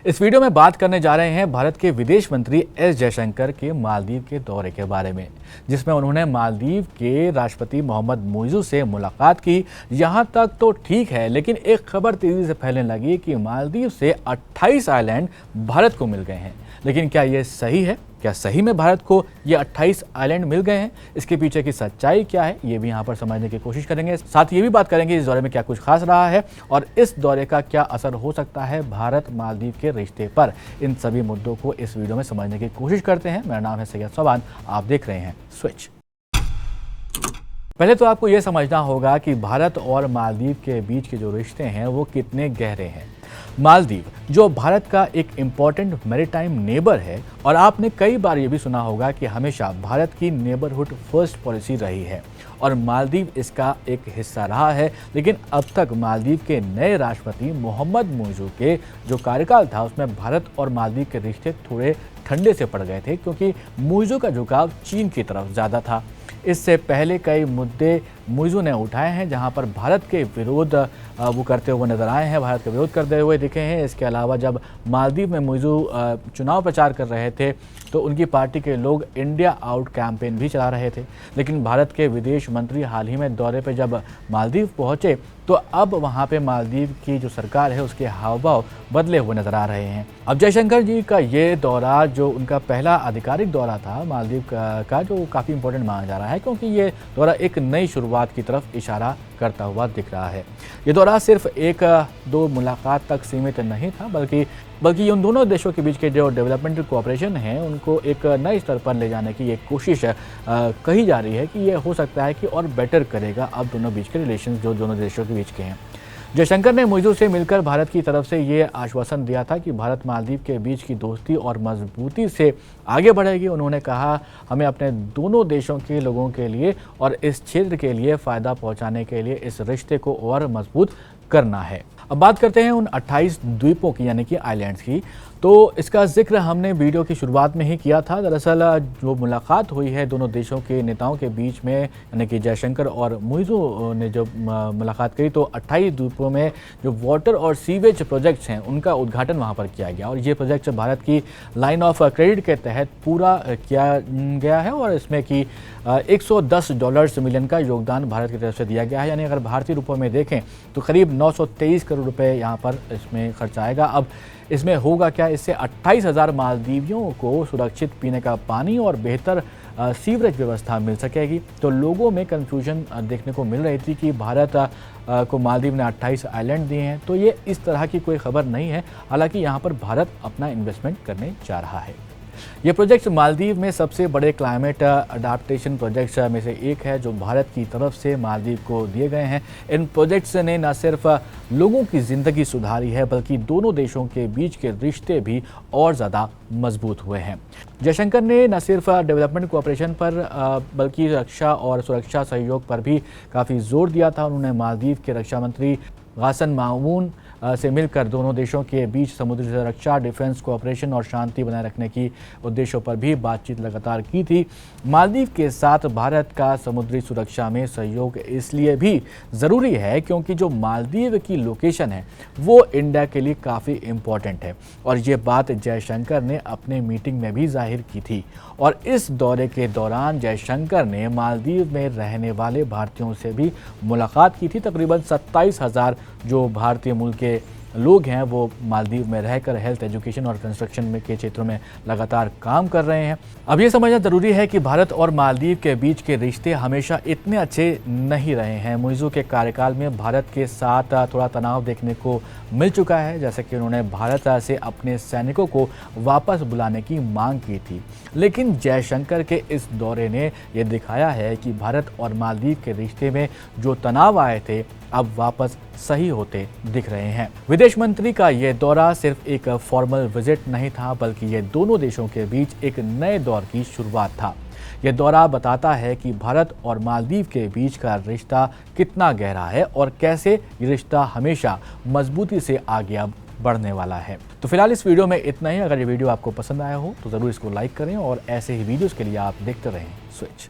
इस वीडियो में बात करने जा रहे हैं भारत के विदेश मंत्री एस जयशंकर के मालदीव के दौरे के बारे में, जिसमें उन्होंने मालदीव के राष्ट्रपति मोहम्मद मुइज़ू से मुलाकात की। यहां तक तो ठीक है, लेकिन एक खबर तेजी से फैलने लगी कि मालदीव से 28 आइलैंड भारत को मिल गए हैं। लेकिन क्या ये सही है? क्या सही में भारत को ये 28 आइलैंड मिल गए हैं? इसके पीछे की सच्चाई क्या है, ये भी यहाँ पर समझने की कोशिश करेंगे। साथ ये भी बात करेंगे इस दौरे में क्या कुछ खास रहा है और इस दौरे का क्या असर हो सकता है भारत मालदीव के रिश्ते पर। इन सभी मुद्दों को इस वीडियो में समझने की कोशिश करते हैं। मेरा नाम है सैयद सोबान, आप देख रहे हैं स्विच। पहले तो आपको ये समझना होगा कि भारत और मालदीव के बीच के जो रिश्ते हैं वो कितने गहरे हैं। मालदीव जो भारत का एक इम्पॉर्टेंट मैरीटाइम नेबर है, और आपने कई बार ये भी सुना होगा कि हमेशा भारत की नेबरहुड फर्स्ट पॉलिसी रही है और मालदीव इसका एक हिस्सा रहा है। लेकिन अब तक मालदीव के नए राष्ट्रपति मोहम्मद मुइज़ू के जो कार्यकाल था उसमें भारत और मालदीव के रिश्ते थोड़े ठंडे से पड़ गए थे, क्योंकि मुइज़ू का झुकाव चीन की तरफ ज़्यादा था। इससे पहले कई मुद्दे मुइज़ू ने उठाए हैं जहां पर भारत के विरोध वो करते हुए नजर आए हैं, भारत का विरोध करते हुए दिखे हैं। इसके अलावा जब मालदीव में मुइज़ू चुनाव प्रचार कर रहे थे तो उनकी पार्टी के लोग इंडिया आउट कैंपेन भी चला रहे थे। लेकिन भारत के विदेश मंत्री हाल ही में दौरे पर जब मालदीव पहुंचे तो अब वहां पे मालदीव की जो सरकार है उसके हाव भाव बदले हुए नजर आ रहे हैं। अब जयशंकर जी का ये दौरा जो उनका पहला आधिकारिक दौरा था मालदीव का जो काफ़ी इंपॉर्टेंट माना जा रहा है, क्योंकि ये दौरा एक नई शुरुआत की तरफ इशारा करता हुआ दिख रहा है। ये दौरा सिर्फ एक दो मुलाकात तक सीमित नहीं था, बल्कि उन दोनों देशों के बीच के जो डेवलपमेंटल कोऑपरेशन है उनको एक नए स्तर पर ले जाने की एक कोशिश कही जा रही है कि ये हो सकता है कि और बेटर करेगा अब दोनों बीच के रिलेशन जो दोनों देशों के बीच के हैं। जयशंकर ने मुइज़ू से मिलकर भारत की तरफ से ये आश्वासन दिया था कि भारत मालदीव के बीच की दोस्ती और मजबूती से आगे बढ़ेगी। उन्होंने कहा, हमें अपने दोनों देशों के लोगों के लिए और इस क्षेत्र के लिए फ़ायदा पहुंचाने के लिए इस रिश्ते को और मजबूत करना है। अब बात करते हैं उन 28 द्वीपों की, यानी कि आइलैंड्स की। तो इसका जिक्र हमने वीडियो की शुरुआत में ही किया था। दरअसल जो मुलाकात हुई है दोनों देशों के नेताओं के बीच में, यानी कि जयशंकर और मुइज़ू ने जो मुलाकात करी, तो 28 द्वीपों में जो वाटर और सीवेज प्रोजेक्ट्स हैं उनका उद्घाटन वहां पर किया गया। और ये प्रोजेक्ट भारत की लाइन ऑफ क्रेडिट के तहत पूरा किया गया है और इसमें कि $110 मिलियन का योगदान भारत की तरफ से दिया गया है। यानी अगर भारतीय रुपयों में देखें तो करीब 923 करोड़ रुपए यहाँ पर इसमें खर्च आएगा। अब इसमें होगा क्या, इससे 28,000 मालदीवियों को सुरक्षित पीने का पानी और बेहतर सीवरेज व्यवस्था मिल सकेगी। तो लोगों में कन्फ्यूजन देखने को मिल रही थी कि भारत को मालदीव ने 28 आइलैंड दिए हैं, तो ये इस तरह की कोई खबर नहीं है। हालांकि यहाँ पर भारत अपना इन्वेस्टमेंट करने जा रहा है। ये प्रोजेक्ट मालदीव में सबसे बड़े क्लाइमेट अडाप्टेशन प्रोजेक्ट्स में से एक है जो भारत की तरफ से मालदीव को दिए गए हैं। इन प्रोजेक्ट्स ने न सिर्फ लोगों की ज़िंदगी सुधारी है, बल्कि दोनों देशों के बीच के रिश्ते भी और ज़्यादा मजबूत हुए हैं। जयशंकर ने न सिर्फ डेवलपमेंट कोऑपरेशन पर बल्कि रक्षा और सुरक्षा सहयोग पर भी काफ़ी जोर दिया था। उन्होंने मालदीव के रक्षा मंत्री गासन मामून से मिलकर दोनों देशों के बीच समुद्री सुरक्षा, डिफेंस कोऑपरेशन और शांति बनाए रखने की उद्देश्यों पर भी बातचीत लगातार की थी। मालदीव के साथ भारत का समुद्री सुरक्षा में सहयोग इसलिए भी ज़रूरी है क्योंकि जो मालदीव की लोकेशन है वो इंडिया के लिए काफ़ी इम्पोर्टेंट है, और ये बात जयशंकर ने अपने मीटिंग में भी जाहिर की थी। और इस दौरे के दौरान जयशंकर ने मालदीव में रहने वाले भारतीयों से भी मुलाकात की थी। तकरीबन 27,000 जो भारतीय मूल के लोग हैं वो मालदीव में रहकर हेल्थ, एजुकेशन और कंस्ट्रक्शन में के क्षेत्रों में लगातार काम कर रहे हैं। अब ये समझना ज़रूरी है कि भारत और मालदीव के बीच के रिश्ते हमेशा इतने अच्छे नहीं रहे हैं। मुइज़ू के कार्यकाल में भारत के साथ थोड़ा तनाव देखने को मिल चुका है, जैसे कि उन्होंने भारत से अपने सैनिकों को वापस बुलाने की मांग की थी। लेकिन जयशंकर के इस दौरे ने यह दिखाया है कि भारत और मालदीव के रिश्ते में जो तनाव आए थे अब वापस सही होते दिख रहे हैं। विदेश मंत्री का यह दौरा सिर्फ एक फॉर्मल विजिट नहीं था, बल्कि यह दोनों देशों के बीच एक नए दौर की शुरुआत था। यह दौरा बताता है कि भारत और मालदीव के बीच का रिश्ता कितना गहरा है और कैसे ये रिश्ता हमेशा मजबूती से आगे बढ़ने वाला है। तो फिलहाल इस वीडियो में इतना ही। अगर ये वीडियो आपको पसंद आया हो तो ज़रूर इसको लाइक करें और ऐसे ही वीडियोस के लिए आप देखते रहें स्विच।